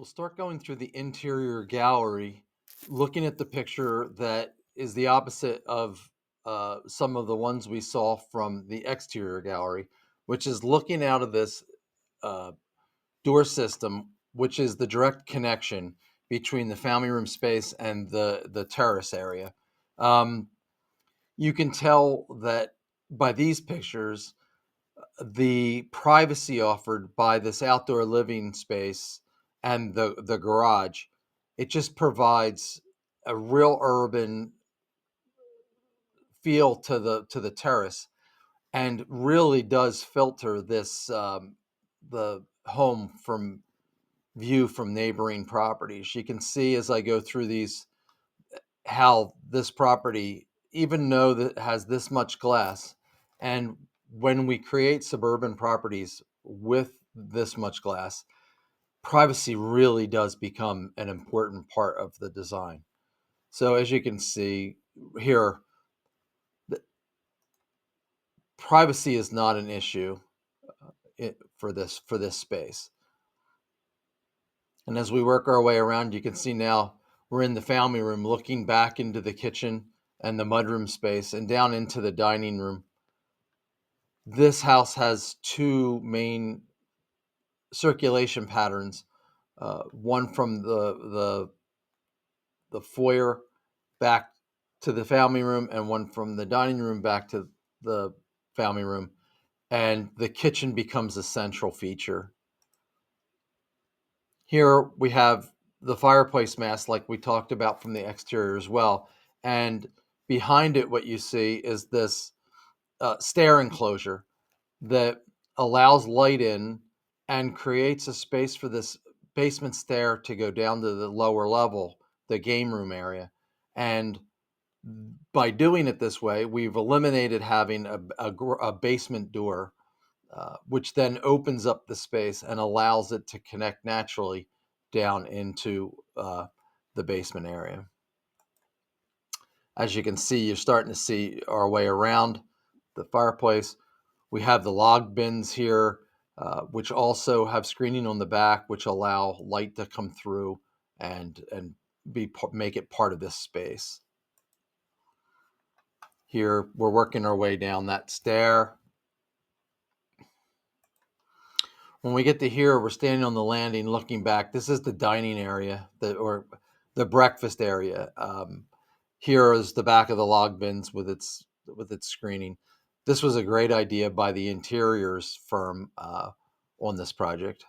We'll start going through the interior gallery, looking at the picture that is the opposite of some of the ones we saw from the exterior gallery, which is looking out of this uh, door system, which is the direct connection between the family room space and the terrace area. Um, you can tell that by these pictures the privacy offered by this outdoor living space and the garage, it just provides a real urban feel to the terrace, and really does filter this the home from view from neighboring properties. You can see as I go through these how this property, even though that has this much glass, and when we create suburban properties with this much glass, privacy really does become an important part of the design. So as you can see here, privacy is not an issue for this space. And as we work our way around, you can see now we're in the family room looking back into the kitchen and the mudroom space and down into the dining room. This house has two main circulation patterns, one from the foyer back to the family room, and one from the dining room back to the family room. And the kitchen becomes a central feature. Here we have the fireplace mast, like we talked about from the exterior as well. And behind it, what you see is this stair enclosure that allows light in and creates a space for this basement stair to go down to the lower level, the game room area. And by doing it this way, we've eliminated having a basement door, which then opens up the space and allows it to connect naturally down into the basement area. As you can see, you're starting to see our way around the fireplace. We have the log bins here, which also have screening on the back, which allow light to come through and make it part of this space. Here, we're working our way down that stair. When we get to here, we're standing on the landing looking back. This is the dining area, or the breakfast area. Here is the back of the log bins with its screening. This was a great idea by the interiors firm on this project.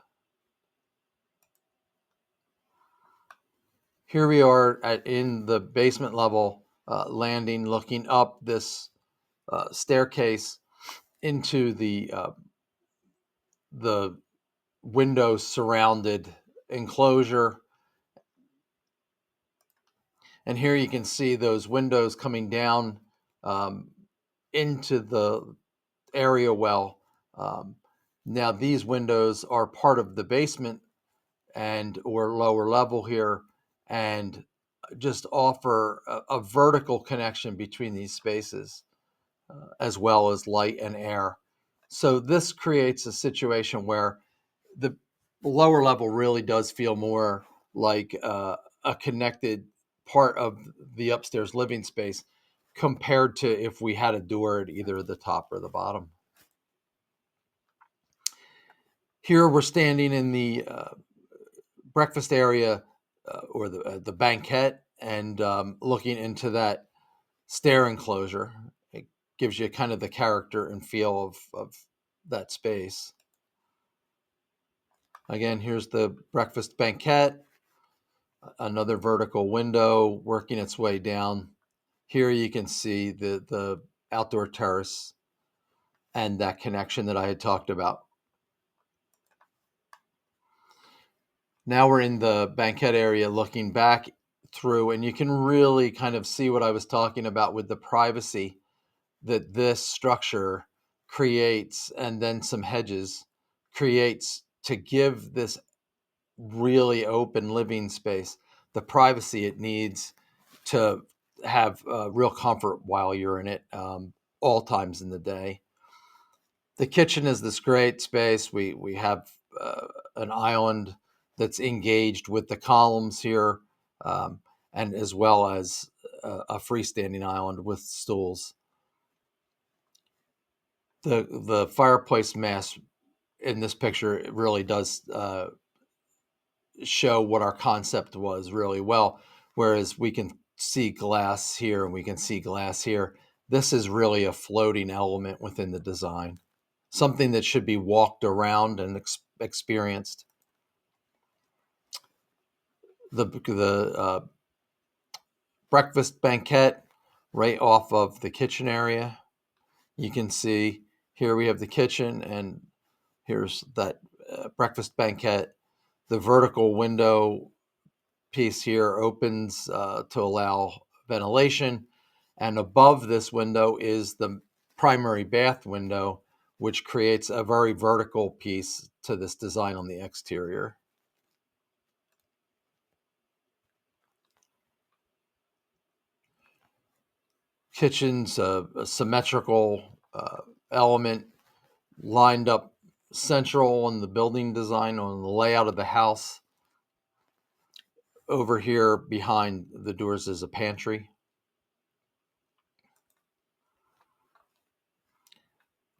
Here we are in the basement level landing, looking up this staircase into the window surrounded enclosure. And here you can see those windows coming down into the area well. Now these windows are part of the basement and or lower level here, and just offer a vertical connection between these spaces, as well as light and air. So this creates a situation where the lower level really does feel more like a connected part of the upstairs living space compared to if we had a door at either the top or the bottom. Here we're standing in the breakfast area, or the banquette, and looking into that stair enclosure. It gives you kind of the character and feel of that space. Again, here's the breakfast banquette, another vertical window working its way down. Here you can see the outdoor terrace and that connection that I had talked about. Now we're in the banquette area looking back through, and you can really kind of see what I was talking about with the privacy that this structure creates, and then some hedges creates to give this really open living space the privacy it needs to have real comfort while you're in it, all times in the day. The kitchen is this great space. We have an island that's engaged with the columns here, um, and as well as a freestanding island with stools. The fireplace mass in this picture really does show what our concept was really well. Whereas we can see glass here and we can see glass here. This is really a floating element within the design, something that should be walked around and experienced. The breakfast banquette right off of the kitchen area. You can see here we have the kitchen, and here's that breakfast banquette. The vertical window piece here opens to allow ventilation, and above this window is the primary bath window, which creates a very vertical piece to this design on the exterior. Kitchen's a symmetrical element lined up central on the building design, on the layout of the house. Over here behind the doors is a pantry.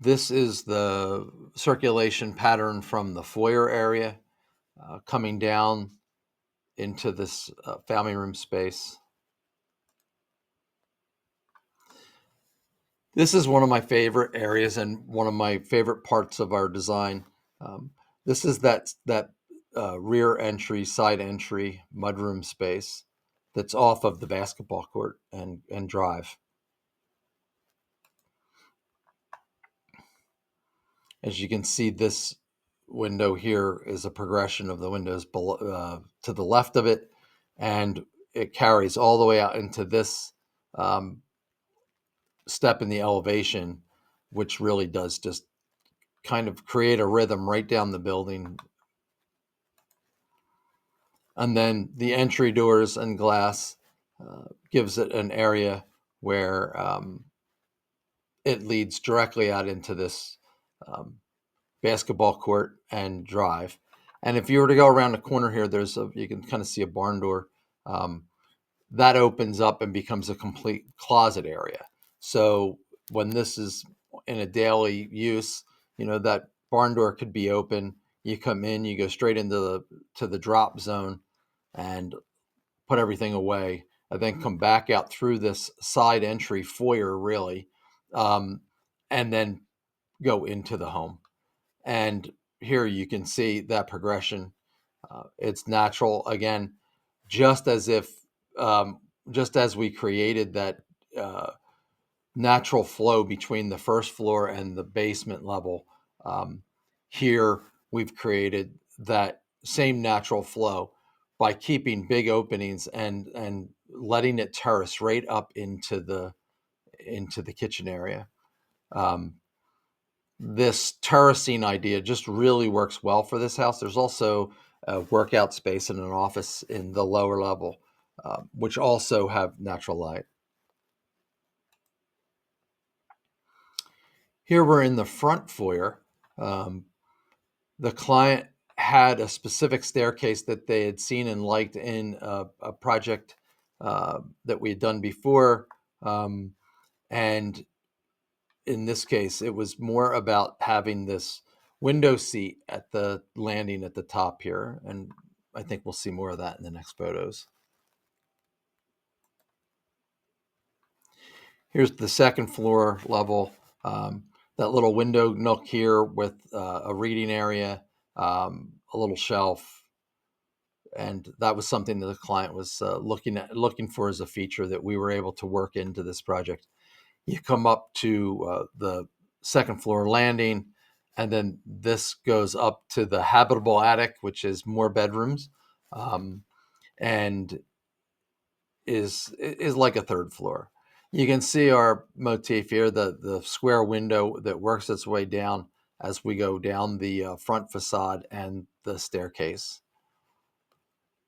This is the circulation pattern from the foyer area coming down into this family room space. This is one of my favorite areas and one of my favorite parts of our design. Um, this is that rear entry, side entry mudroom space that's off of the basketball court and drive. As you can see, this window here is a progression of the windows below, to the left of it, and it carries all the way out into this step in the elevation, which really does just kind of create a rhythm right down the building. And then the entry doors and glass gives it an area where it leads directly out into this um, basketball court and drive. And if you were to go around the corner here, you can kind of see a barn door. Um, that opens up and becomes a complete closet area. So when this is in a daily use, that barn door could be open. You come in, you go straight into the drop zone and put everything away, and then come back out through this side entry foyer, really, um, and then go into the home. And here you can see that progression. It's natural again, just as if just as we created that uh, natural flow between the first floor and the basement level. Um, Here we've created that same natural flow by keeping big openings and letting it terrace right up into the kitchen area. Um, this terracing idea just really works well for this house. There's also a workout space and an office in the lower level, which also have natural light. Here we're in the front foyer. Um, the client had a specific staircase that they had seen and liked in a project that we had done before. And in this case, it was more about having this window seat at the landing at the top here. And I think we'll see more of that in the next photos. Here's the second floor level. That little window nook here with a reading area, a little shelf, and that was something that the client was looking for as a feature that we were able to work into this project. You come up to the second floor landing, and then this goes up to the habitable attic, which is more bedrooms, and is like a third floor. You can see our motif here, the square window that works its way down as we go down the front facade and the staircase.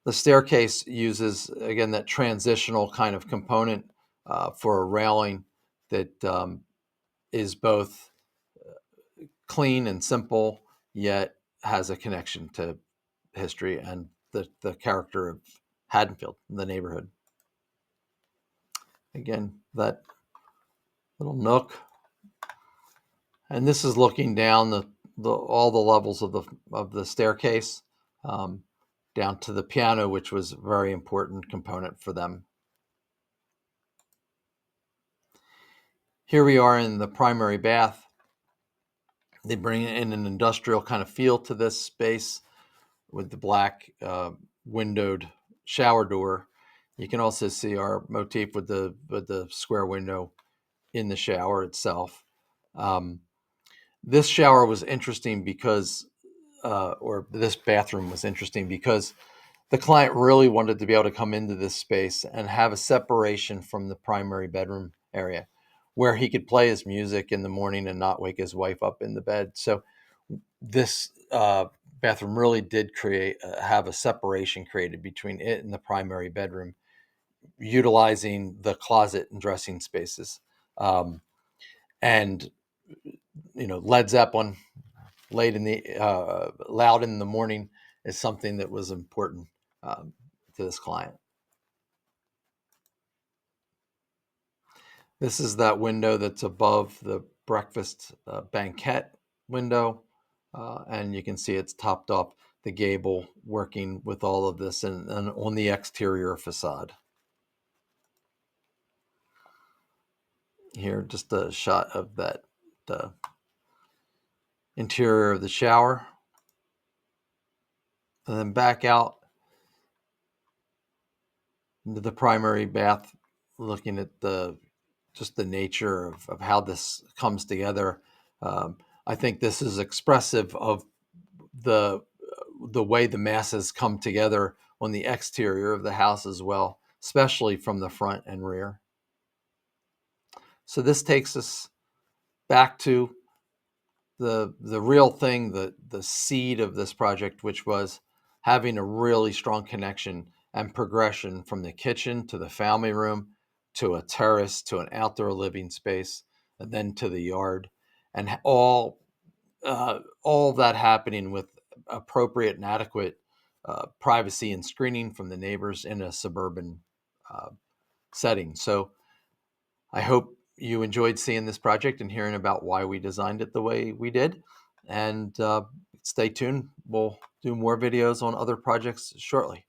The staircase uses, again, that transitional kind of component for a railing that is both clean and simple, yet has a connection to history and the character of Haddonfield, the neighborhood. Again, that little nook, and this is looking down all the levels of the staircase, um, down to the piano, which was a very important component for them. Here we are in the primary bath. They bring in an industrial kind of feel to this space with the black windowed shower door. You can also see our motif with the square window in the shower itself. Um, this shower was interesting because, or this bathroom was interesting because the client really wanted to be able to come into this space and have a separation from the primary bedroom area where he could play his music in the morning and not wake his wife up in the bed. So this bathroom really did create have a separation created between it and the primary bedroom, utilizing the closet and dressing spaces. And Led Zeppelin loud in the morning is something that was important to this client. This is that window that's above the breakfast banquette window, and you can see it's topped up the gable, working with all of this and on the exterior facade. Here, just a shot of the interior of the shower, and then back out into the primary bath, looking at just the nature of how this comes together. I think this is expressive of the way the masses come together on the exterior of the house as well, especially from the front and rear. So this takes us back to the real thing, the seed of this project, which was having a really strong connection and progression from the kitchen to the family room to a terrace to an outdoor living space and then to the yard, and all of that happening with appropriate and adequate privacy and screening from the neighbors in a suburban uh, setting. So I hope you enjoyed seeing this project and hearing about why we designed it the way we did. And stay tuned. We'll do more videos on other projects shortly.